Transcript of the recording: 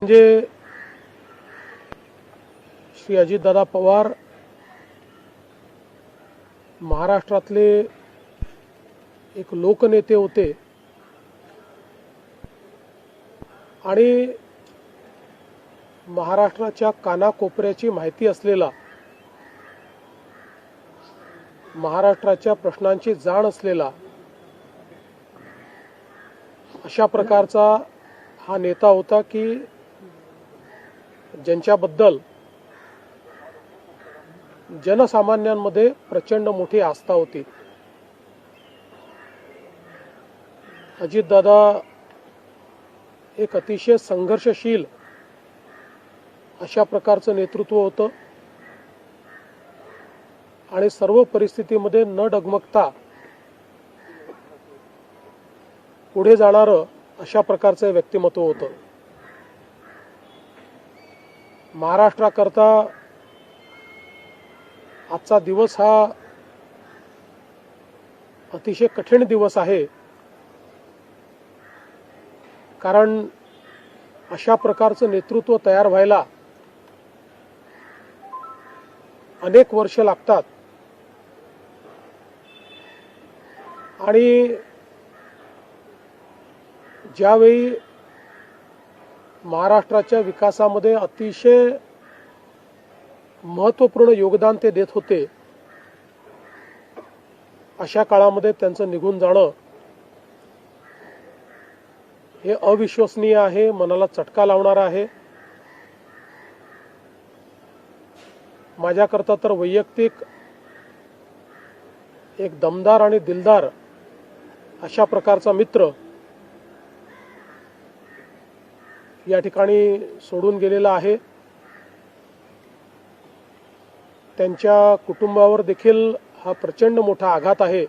म्हणजे श्री अजितदादा पवार महाराष्ट्रातले एक लोकनेते होते आणि महाराष्ट्राच्या कानाकोपऱ्याची माहिती असलेला, महाराष्ट्राच्या प्रश्नांची जाण असलेला अशा प्रकारचा हा नेता होता की ज्यांच्याबद्दल जनसामान्यांमध्ये प्रचंड मोठी आस्था होती. अजितदादा एक अतिशय संघर्षशील अशा प्रकारचं नेतृत्व होतं आणि सर्व परिस्थितीमध्ये न डगमगता पुढे जाणारं अशा प्रकारचं व्यक्तिमत्व होतं. महाराष्ट्राकरता आजचा दिवस हा अतिशय कठीण दिवस आहे, कारण अशा प्रकारचं नेतृत्व तयार व्हायला अनेक वर्ष लागतात आणि ज्यावेळी महाराष्ट्राच्या विकासामध्ये अतिशय महत्त्वपूर्ण योगदान ते देत होते, अशा काळामध्ये त्यांचं निघून जाणं हे अविश्वसनीय आहे, मनाला चटका लावणार आहे. माझ्याकरता तर वैयक्तिक एक दमदार आणि दिलदार अशा प्रकारचा मित्र या ठिकाणी सोडून गेलेला आहे. त्यांच्या कुटुंबावर देखील हा प्रचंड मोठा आघात आहे.